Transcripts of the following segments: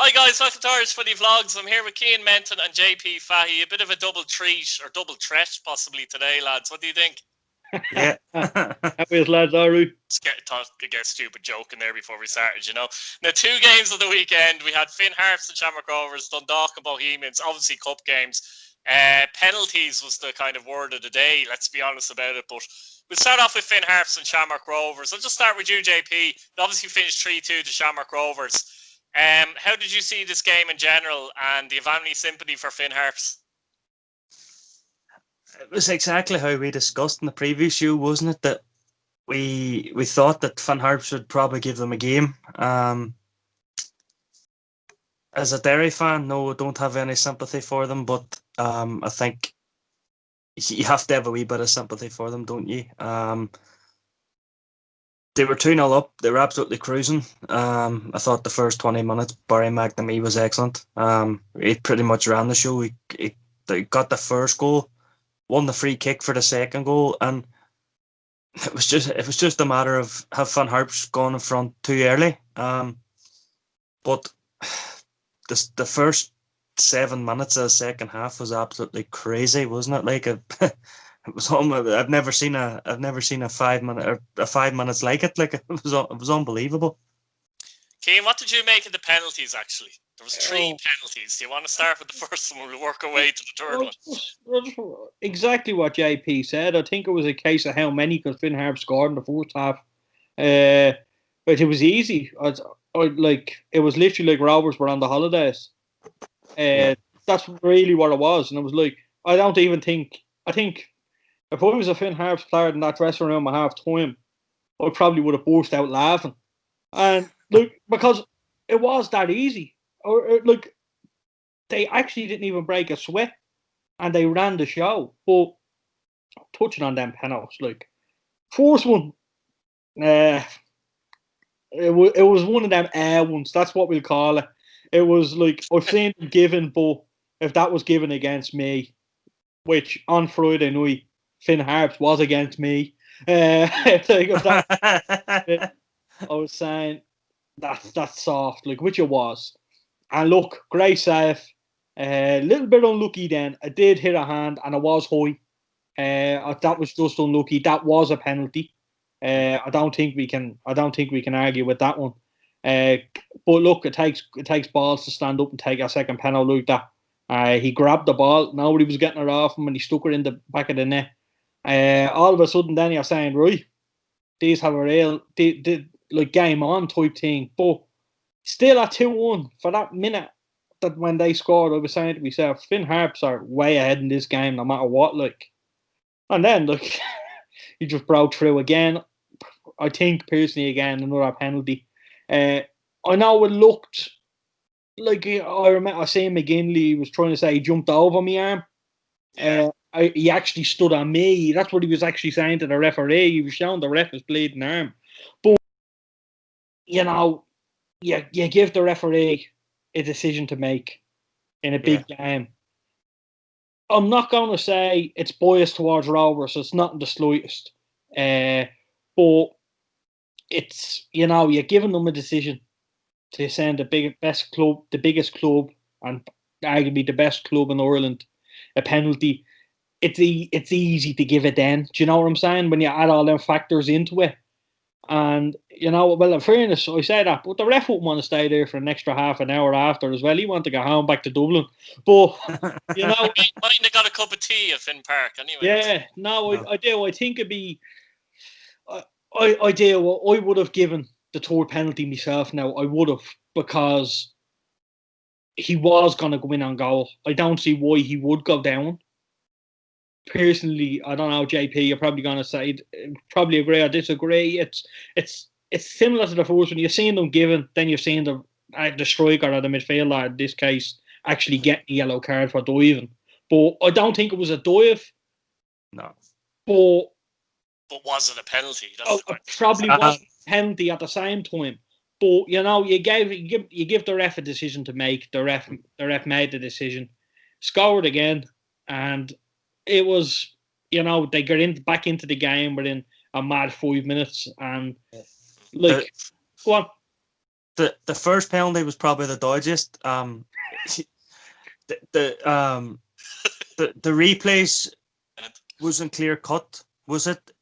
Hi guys, welcome to Irish Footy Vlogs. I'm here with Cian Menton and JP Fahy. A bit of a double treat, or double threat possibly today, lads. What do you think? Yeah. How is, lads? Are we? Get a stupid joke in there before we started, you know. Now, 2 games of the weekend. We had Finn Harps and Shamrock Rovers, Dundalk and Bohemians, obviously cup games. Penalties was the kind of word of the day, let's be honest about it. But we'll start off with Finn Harps and Shamrock Rovers. I'll just start with you, JP. It obviously finished 3-2 to Shamrock Rovers. How did you see this game in general, and do you have any sympathy for Finn Harps? It was exactly how we discussed in the previous show, wasn't it? That we thought that Finn Harps would probably give them a game. As a Derry fan, no, I don't have any sympathy for them, but I think you have to have a wee bit of sympathy for them, don't you? They were 2-0 up. They were absolutely cruising. I thought the first 20 minutes, Barry McNamee was excellent. He pretty much ran the show. They got the first goal, won the free kick for the second goal, and it was just a matter of have Finn Harps gone in front too early. But the first 7 minutes of the second half was absolutely crazy, wasn't it? Like it was I've never seen a 5 minute or 5 minutes like it. Like it was unbelievable. Cian, what did you make of the penalties? Actually, there was 3 penalties. Do you want to start with the first one? We'll work our way to the third one. Exactly what JP said. I think it was a case of how many because Finn Harps scored in the first half. But it was easy. It was literally like Rovers were on the holidays. That's really what it was. And it was like, I think if I was a Finn Harps player in that dressing room at half time, I probably would have burst out laughing. And look, because it was that easy. Or look, they actually didn't even break a sweat, and they ran the show. But touching on them penalties, like first one, it was one of them air ones. That's what we'll call it. It was like I've seen them given, but if that was given against me, which on Friday night Finn Harps was against me, I was saying that's soft, like which it was. And look, great save. A little bit unlucky then. I did hit a hand and it was high. That was just unlucky. That was a penalty. I don't think we can argue with that one. But look, it takes balls to stand up and take a second penalty like that. He grabbed the ball. Nobody was getting it off him, and he stuck it in the back of the net. All of a sudden, then you're saying, right, these have a real like game on type thing. But still at 2-1 for that minute that when they scored, I was saying to myself, Finn Harps are way ahead in this game no matter what. Like, and then look, he just broke through again. I think personally again another penalty. I know it looked like I remember seeing McGinley was trying to say he jumped over my arm. Yeah. He actually stood on me. That's what he was actually saying to the referee. He was showing the ref his bleeding arm. But you know, you give the referee a decision to make in a big game. I'm not going to say it's biased towards Rovers. It's not in the slightest. But it's, you're giving them a decision to send the biggest club, and arguably the best club in Ireland, a penalty. It's easy to give it then. Do you know what I'm saying? When you add all them factors into it. And, well, in fairness, I say that, but the ref wouldn't want to stay there for an extra half an hour after as well. He wanted to go home back to Dublin. But, he might have got a cup of tea at Finn Park anyway. Yeah, no, I do. I think it'd be... I do. I would have given the third penalty myself now. I would have, because he was going to go in on goal. I don't see why he would go down. Personally, I don't know, JP, you're probably going to say, probably agree or disagree. It's similar to the first one. You're seeing them given, then you're seeing the striker or the midfielder, in this case, actually get the yellow card for diving. But I don't think it was a dive. No. But was it a penalty? Probably was a penalty at the same time. But you give the ref a decision to make. The ref made the decision, scored again, and it was, they got back into the game within a mad 5 minutes, and go on. the first penalty was probably the dodgiest. The replays wasn't clear cut, was it?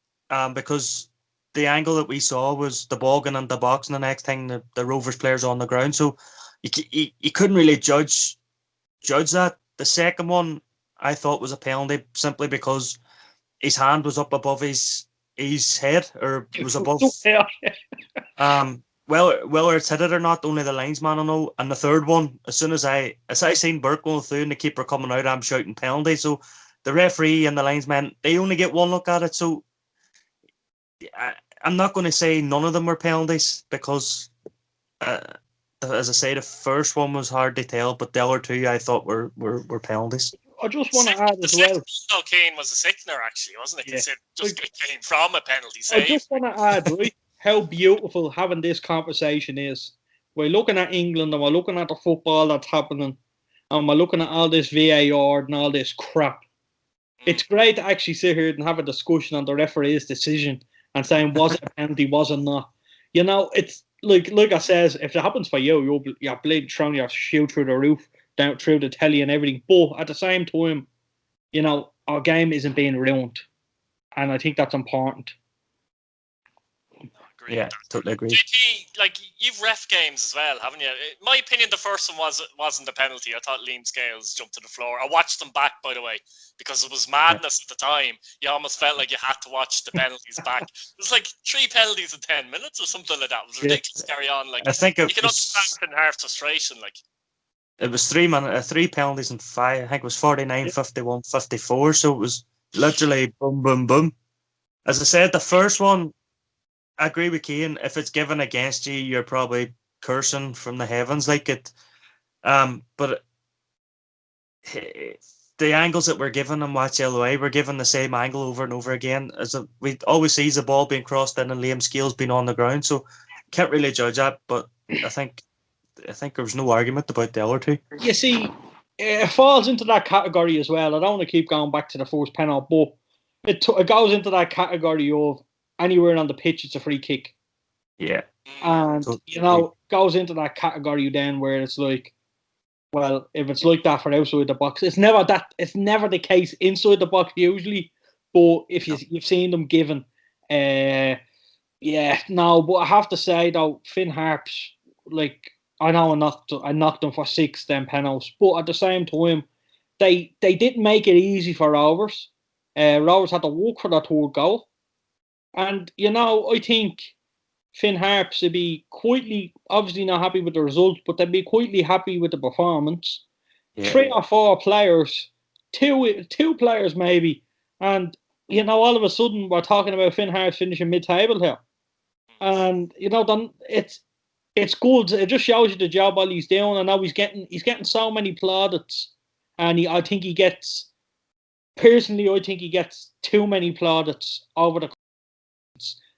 Because the angle that we saw was the ball going in the box, and the next thing the Rovers players on the ground. So you couldn't really judge that. The second one I thought was a penalty simply because his hand was up above his head, or was above. Whether it's hit it or not, only the linesman will know. And the third one, as soon as I seen Burke going through and the keeper coming out, I'm shouting penalty. So the referee and the linesman, they only get one look at it. So I'm not going to say none of them were penalties, because, as I say, the first one was hard to tell, but the other two I thought were penalties. I just want to add as well. Kane was a sickener, actually, wasn't it? Yeah. Just came from a penalty save. I just want to add, right, how beautiful having this conversation is. We're looking at England and we're looking at the football that's happening, and we're looking at all this VAR and all this crap. It's great to actually sit here and have a discussion on the referee's decision and saying, was it a penalty, was it not? You know, it's like I says, if it happens for you, you're bleeding throwing your shoe through the roof, down through the telly and everything. But at the same time, you know, our game isn't being ruined. And I think that's important. Yeah, totally agree. JT, like, you've ref games as well, haven't you? In my opinion, the first one wasn't a penalty. I thought Liam Scales jumped to the floor. I watched them back, by the way, because it was madness at the time. You almost felt like you had to watch the penalties back. It was like 3 penalties in 10 minutes or something like that. It was ridiculous. Carry on. Like, I think you can understand Harps' frustration. Like, it was 3 penalties and 5. I think it was 49, 51, 54. So it was literally boom, boom, boom. As I said, the first one, I agree with Keane. If it's given against you, you're probably cursing from the heavens, like it. But the angles that we're given and watch LOA, we're given the same angle over and over again. We always see the ball being crossed in and Liam Scales being on the ground, so can't really judge that. But I think there was no argument about the other two. You see, it falls into that category as well. I don't want to keep going back to the first penalty, but it goes into that category of anywhere on the pitch, it's a free kick. Yeah. And, you know, goes into that category then where it's like, well, if it's like that for outside the box, it's never the case inside the box usually. But if you've seen them given, but I have to say though, Finn Harps, like, I know I knocked them for 6 then penalties, but at the same time, they didn't make it easy for Rovers. Rovers had to work for that third goal. And, you know, I think Finn Harps would be quietly, obviously not happy with the result, but they'd be quietly happy with the performance. Yeah. 3 or 4 players, two players maybe, and, you know, all of a sudden we're talking about Finn Harps finishing mid-table here. And, you know, then it's good. It just shows you the job all he's doing. And now he's getting so many plaudits, and I think he gets too many plaudits over the.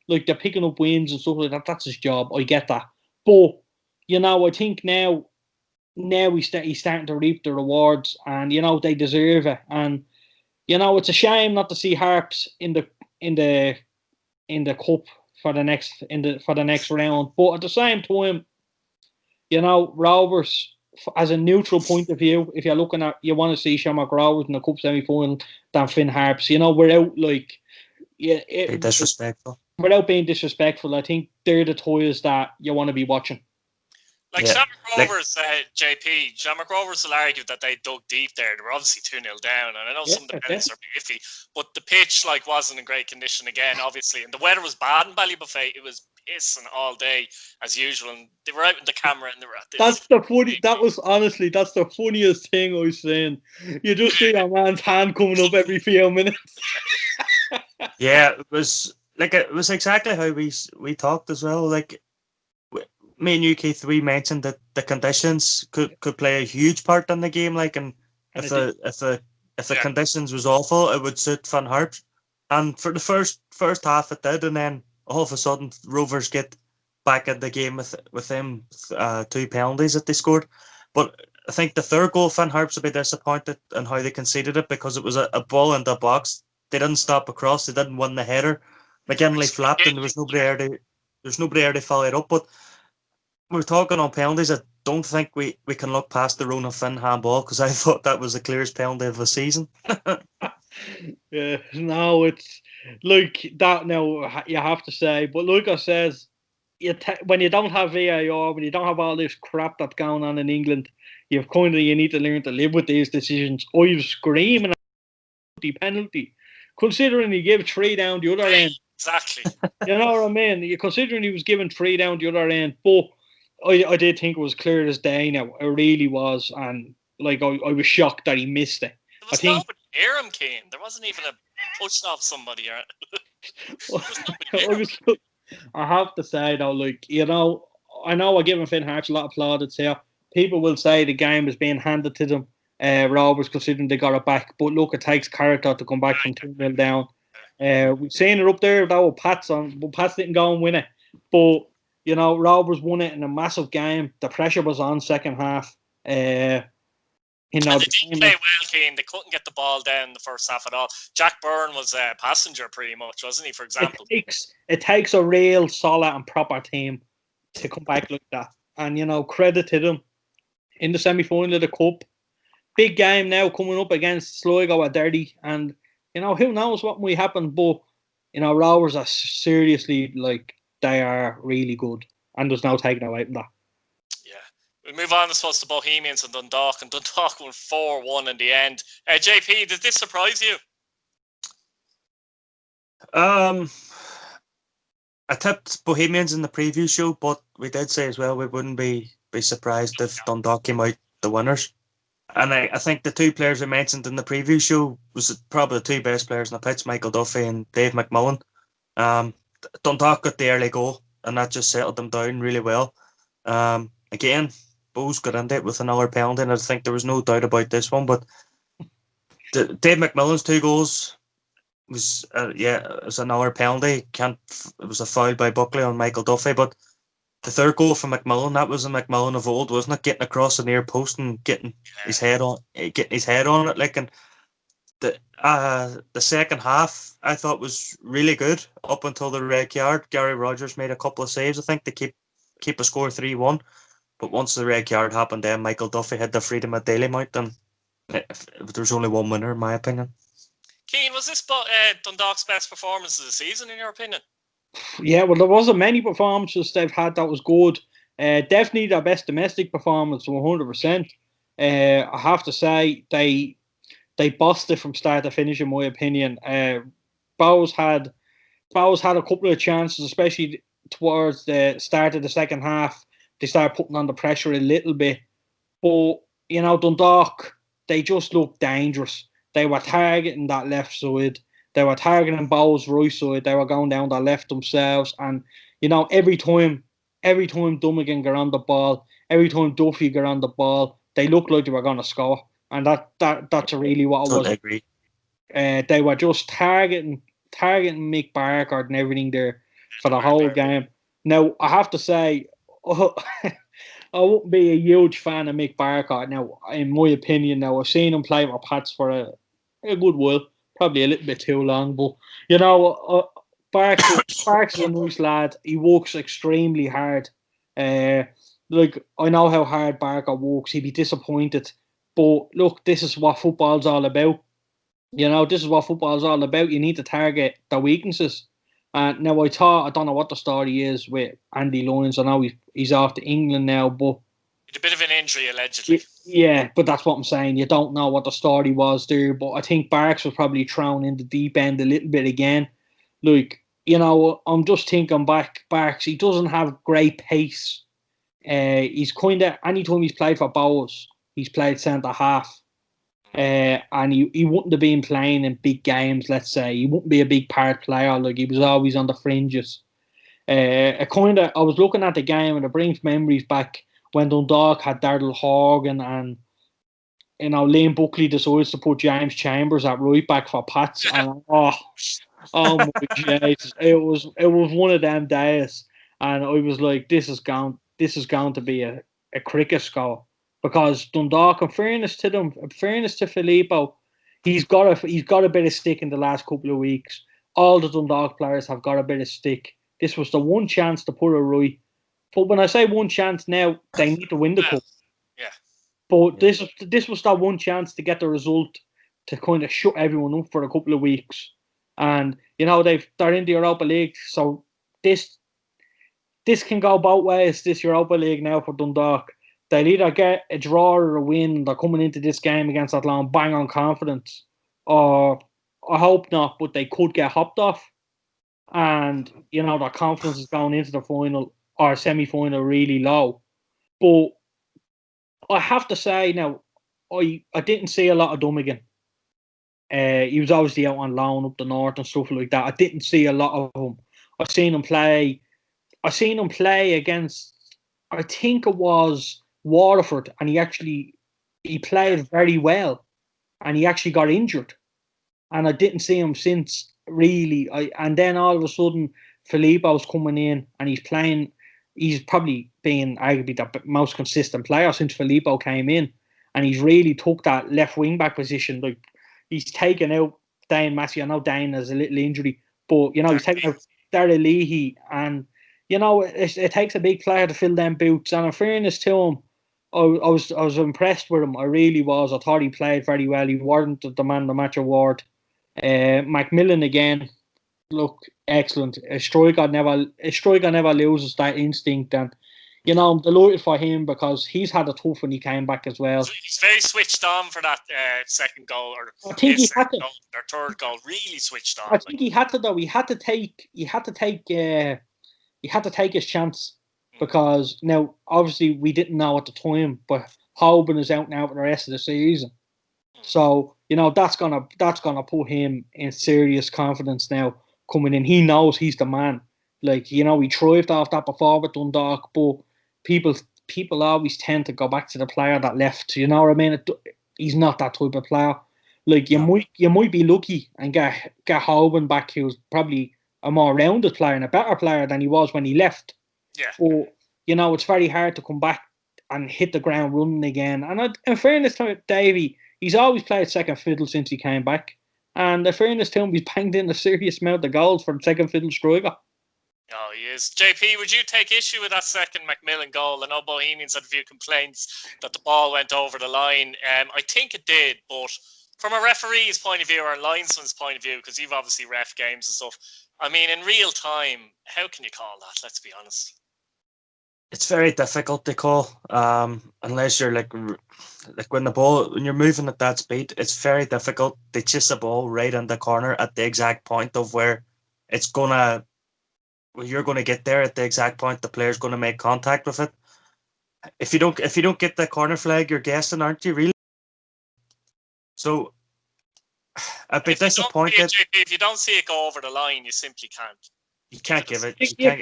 Like, they're picking up wins and stuff like that. That's his job. I get that. But, you know, I think now he's starting to reap the rewards, and, you know, they deserve it. And, you know, it's a shame not to see Harps in the cup for the next round. But at the same time, you know, Rovers, as a neutral point of view, if you're looking at, you want to see Shamrock Rovers in the cup semi-final than Finn Harps. You know, without disrespectful. Without being disrespectful, I think they're the toys that you want to be watching. Like, Shamrock Rovers, JP, Shamrock Rovers will argue that they dug deep there. They were obviously 2-0 down, and I know some of the penalties are iffy, but the pitch, like, wasn't in great condition again, obviously, and the weather was bad in Ballybuffet. It was pissing all day as usual, and they were out with the camera, and they were at this. That's the funniest thing I was saying. You just see a man's hand coming up every few minutes. Yeah, it was exactly how we talked as well. Like, me and UK3 mentioned that the conditions could play a huge part in the game. Like, and if the conditions was awful, it would suit Finn Harps. And for the first half, it did, and then all of a sudden, Rovers get back in the game with them 2 penalties that they scored. But I think the third goal, Finn Harps would be disappointed in how they conceded it, because it was a ball in the box. They didn't stop across. They didn't win the header. McGinley flapped, and there was nobody there to follow it up. But we're talking on penalties. I don't think we can look past the Ronan Finn handball, because I thought that was the clearest penalty of the season. Yeah, no, it's like that now, you have to say. But like I says, when you don't have VAR, when you don't have all this crap that's going on in England, you need to learn to live with these decisions. I was screaming at penalty, considering he gave 3 down the other end. Exactly. You know what I mean? Considering he was given 3 down the other end, but I did think it was clear as day now. It really was, and like I was shocked that he missed it. There was nobody near him, Kane. There wasn't even a push off somebody. I have to say though, like, you know, I know we're giving Finn Harps a lot of plaudits here. People will say the game is being handed to them. Rovers, considering they got it back, but look, it takes character to come back from 2-0 down. We've seen it up there though. Pats didn't go and win it, but you know, Rovers won it in a massive game. The pressure was on second half. You know, they didn't play well, Kane. They couldn't get the ball down in the first half at all. Jack Byrne was a passenger pretty much, wasn't he, for example? It takes a real solid and proper team to come back like that. And, you know, credit to them. In the semi-final of the Cup, big game now coming up against Sligo at Derby. And, you know, who knows what might happen. But, you know, Rovers are seriously, like, they are really good. And there's no taking away from that. We move on, I suppose, to Bohemians and Dundalk won 4-1 in the end. JP, did this surprise you? I tipped Bohemians in the preview show, but we did say as well we wouldn't be surprised if Dundalk came out the winners. And I think the 2 players we mentioned in the preview show was probably the 2 best players in the pitch, Michael Duffy and Dave McMillan. Dundalk got the early goal, and that just settled them down really well. Again, Bo's got into it with another penalty, and I think there was no doubt about this one. But Dave McMillan's 2 goals was it was another penalty. It was a foul by Buckley on Michael Duffy, but the 3rd goal from McMillan, that was a McMillan of old, wasn't it? Getting across the near post and getting his head on it, like. And the second half I thought was really good up until the red card. Gary Rogers made a couple of saves, I think, to keep a score 3-1. But once the red card happened, then Michael Duffy had the freedom of daily mount, and there's only one winner, in my opinion. Keane, was this Dundalk's best performance of the season, in your opinion? Yeah, well, there wasn't many performances they've had that was good. Definitely their best domestic performance, 100%. I have to say, they bossed it from start to finish, in my opinion. Bowes had a couple of chances, especially towards the start of the second half. They started putting on the pressure a little bit. But, you know, Dundalk, they just looked dangerous. They were targeting that left side. They were targeting Bowes' right side. They were going down the left themselves. And, you know, every time Dummigan got on the ball, every time Duffy got on the ball, they looked like they were going to score. And that's really what it was. I agree. They were just targeting Mick Barker and everything there for the whole game. Now, I have to say, I wouldn't be a huge fan of Mick Barker. Now, in my opinion, now I've seen him play with Pats for a good while, probably a little bit too long. But you know, Barks is a nice lad. He works extremely hard. Like I know how hard Barker works. He'd be disappointed, but look, this is what football's all about. You know, this is what football's all about. You need to target the weaknesses. Now I don't know what the story is with Andy Lyons. I know he's off to England now, but it's a bit of an injury allegedly. Yeah, but that's what I'm saying. You don't know what the story was there, but I think Barks was probably thrown in the deep end a little bit again. Like, you know, I'm just thinking back, Barks, he doesn't have great pace. He's kind of, anytime he's played for Bowes, he's played centre half. And he wouldn't have been playing in big games, let's say. He wouldn't be a big part player. Like, he was always on the fringes. I was looking at the game and it brings memories back when Dundalk had Daryl Horgan and, you know, Liam Buckley decides to put James Chambers at right back for Pats. And oh my Jesus. It was one of them days. And I was like, this is going to be a cricket score. Because Dundalk, in fairness to them, in fairness to Filippo, he's got a bit of stick in the last couple of weeks. All the Dundalk players have got a bit of stick. This was the one chance to put it right. But when I say one chance now, they need to win the cup. Yeah. But this was that one chance to get the result to kind of shut everyone up for a couple of weeks. And they're in the Europa League, so this can go both ways. This Europa League now for Dundalk, they'll either get a draw or a win. They're coming into this game against Athlone bang on confidence, or I hope not, but they could get hopped off, and their confidence is going into the final or semi-final really low. But I have to say now, I didn't see a lot of Dummigan. He was obviously out on loan up the north and stuff like that. I didn't see a lot of him. I seen him play against, I think it was Waterford, and he played very well, and he actually got injured, and I didn't see him since really. And then all of a sudden, Filippo's coming in, and he's playing. He's probably been arguably the most consistent player since Filippo came in, and he's really took that left wing back position. Like, he's taken out Dane Massey. I know Dane has a little injury, but he's taken out Darragh Leahy, and it takes a big player to fill them boots. And in fairness to him, I was impressed with him. I really was. I thought he played very well. He wasn't the man of the match award. Macmillan again, look, excellent. A striker never loses that instinct, and I'm delighted for him because he's had a tough when he came back as well. He's very switched on for that second goal, or I think he had to. Their third goal really switched on. I think he had to though. He had to take his chance, because now obviously we didn't know at the time, but Hoban is out now for the rest of the season. So that's gonna put him in serious confidence now coming in. He knows he's the man. Like, he thrived off that before with Dundalk, but people always tend to go back to the player that left. You know what I mean? He's not that type of player. Like, you might be lucky and get Hoban back, who's probably a more rounded player and a better player than he was when he left. Yeah. But it's very hard to come back and hit the ground running again. And in fairness to Davey, he's always played second fiddle since he came back. And in fairness to him, he's banged in a serious amount of goals for the second fiddle striker. Oh, he is. JP, would you take issue with that second Macmillan goal? I know Bohemians had a few complaints that the ball went over the line. I think it did, but from a referee's point of view or a linesman's point of view, because you've obviously ref games and stuff, I mean, in real time, how can you call that? Let's be honest. It's very difficult to call, unless you're like when you're moving at that speed. It's very difficult to chase the ball right in the corner at the exact point of where you're gonna get there at the exact point the player's gonna make contact with it. If you don't get the corner flag, you're guessing, aren't you? Really? So I'd be disappointed. If you don't see it go over the line, you simply can't. You can't give it. You can't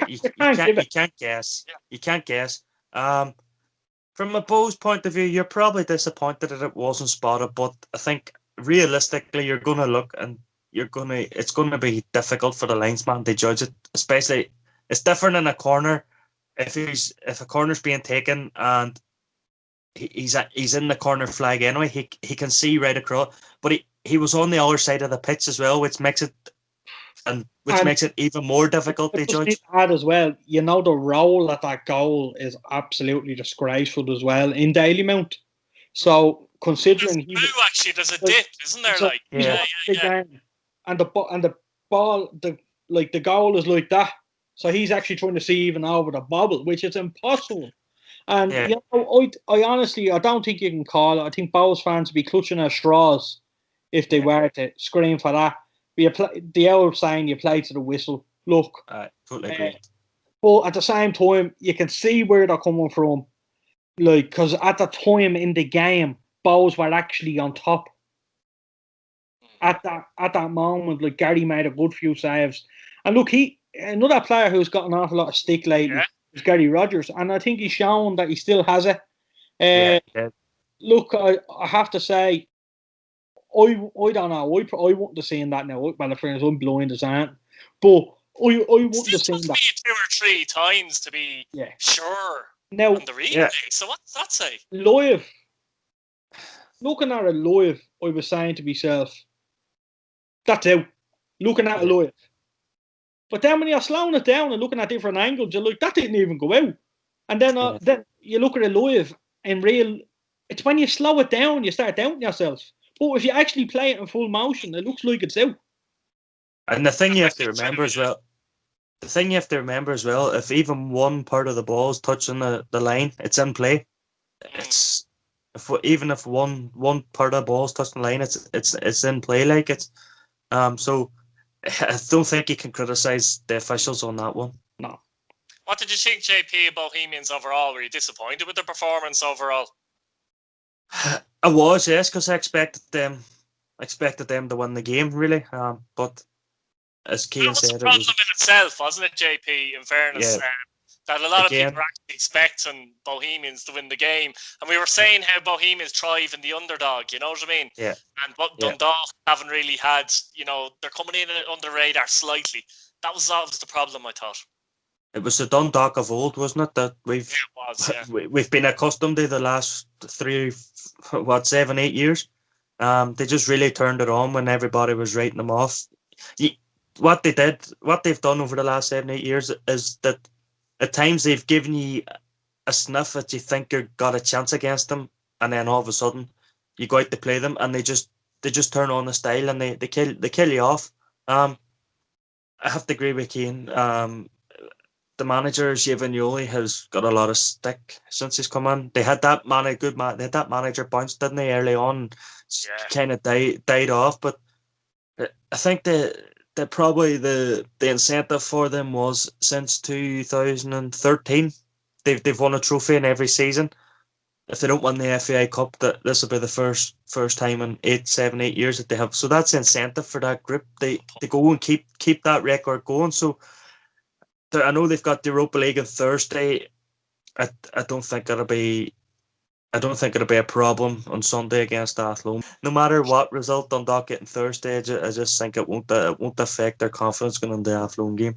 guess. Yeah. You can't guess. From a Bo's point of view, you're probably disappointed that it wasn't spotted, but I think realistically, you're gonna look and it's gonna be difficult for the linesman to judge it. Especially, it's different in a corner. If a corner's being taken and he's in the corner flag anyway, he can see right across. But he was on the other side of the pitch as well, which makes it even more difficult to judge. Add as well, the role at that goal is absolutely disgraceful as well in Dalymount. So considering there's a dip, isn't there? So yeah. And the ball, the goal is like that. So he's actually trying to see even over the bubble, which is impossible. And I honestly, I don't think you can call it. I think Bows fans would be clutching their straws if they were to scream for that. The old saying, you play to the whistle. Look, totally agree. But at the same time, you can see where they're coming from. Like, because at the time in the game, Bows were actually on top. At that moment, like, Gary made a good few saves, and look, another player who's got an awful lot of stick lately is Gary Rogers, and I think he's shown that he still has it. Look, I have to say, I don't know. I wouldn't have seen that now. Well, if I'm blind as ant, but I wouldn't have seen that. 2 or 3 times to be sure. Now, on the replay. So what's that say? Live. Looking at it live, I was saying to myself, that's out. Looking at it live. But then when you're slowing it down and looking at different angles, you're like, that didn't even go out. And then you look at it live in real. It's when you slow it down, you start doubting yourself. But if you actually play it in full motion, it looks like it's out. And the thing you have to remember as well, if even one part of the ball is touching the line, it's in play. It's even if one part of the ball is touching the line, it's in play. Like it's so I don't think you can criticize the officials on that one. No. What did you think, JP, of Bohemians overall? Were you disappointed with their performance overall? I was, yes, because I expected them to win the game, really. But as Cian said, it was a problem in itself, wasn't it, JP? In fairness, that a lot of people are actually expecting Bohemians to win the game, and we were saying how Bohemians thrive in the underdog. You know what I mean? Yeah. And Dundalk haven't really had. They're coming in under radar slightly. That was the problem, I thought. It was the Dundalk of old, wasn't it? That we've been accustomed to the last 7, 8 years. They just really turned it on when everybody was writing them off. What they've done over the last 7, 8 years is that at times they've given you a sniff that you think you've got a chance against them, and then all of a sudden you go out to play them, and they just turn on the style and they kill you off. I have to agree with Cian. The manager Giovanni has got a lot of stick since he's come in. They had that they had that manager bounce, didn't they, early on? Kind of died off, but I think that probably the incentive for them was since 2013. They've won a trophy in every season. If they don't win the FAI Cup, this will be the first time in 7, 8 years that they have. So that's incentive for that group. They go and keep that record going. So I know they've got the Europa League on Thursday. I don't think it'll be a problem on Sunday against Athlone. No matter what result Dundalk get on Thursday, I just think it won't affect their confidence going into the Athlone game.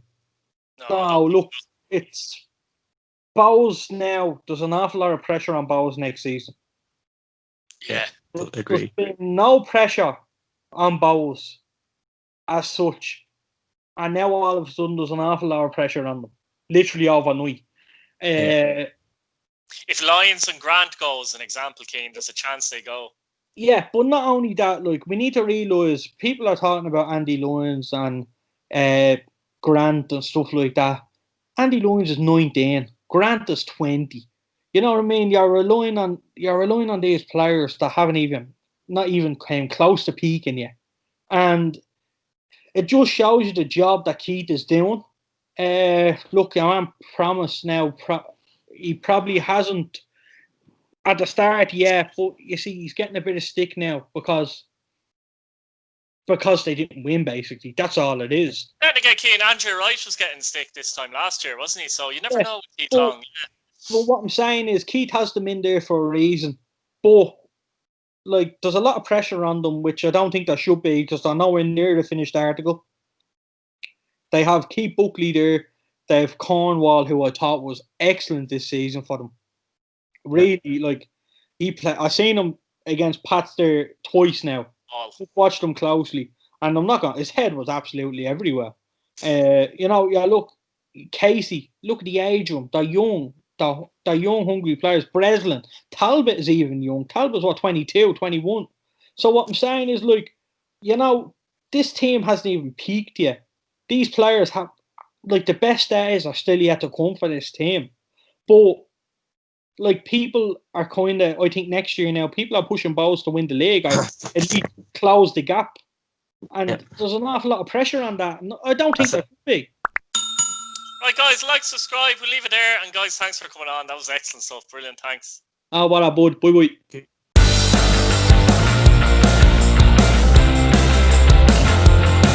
No, look, it's Bowes now. There's an awful lot of pressure on Bowes next season. Yeah, totally agree. There's been no pressure on Bowes as such. And now all of a sudden there's an awful lot of pressure on them. Literally overnight. If Lyons and Grant go as an example, Cian, there's a chance they go. Yeah, but not only that, like, we need to realise people are talking about Andy Lyons and Grant and stuff like that. Andy Lyons is 19. Grant is 20. You know what I mean? You're relying on these players that not even came close to peaking yet. And it just shows you the job that Keith is doing. Look, I am promised now. He probably hasn't at the start yet, but you see, he's getting a bit of stick now because they didn't win. Basically, that's all it is. Then again, Cian, Andrew Wright was getting stick this time last year, wasn't he? So you never know with Keith Long. But what I'm saying is, Keith has them in there for a reason. But like, there's a lot of pressure on them, which I don't think there should be, because they're nowhere near the finished article. They have Keith Buckley there. They have Cornwall, who I thought was excellent this season for them. Really, like, I've seen him against Pats there twice now. Watched him closely, and I'm not going. His head was absolutely everywhere. Look, Casey. Look at the age of them. They're young. They're young, hungry players. Breslin, Talbot is even young. Talbot's 22, 21. So what I'm saying is, like, this team hasn't even peaked yet. These players have, like, the best days are still yet to come for this team. But, like, people are kind of, I think next year now, people are pushing Bowes to win the league, or at least close the gap. And there's an awful lot of pressure on that. I don't think there should be. Right, guys, like, subscribe. We'll leave it there. And, guys, thanks for coming on. That was excellent stuff. Brilliant. Thanks. What a bud. Bye-bye.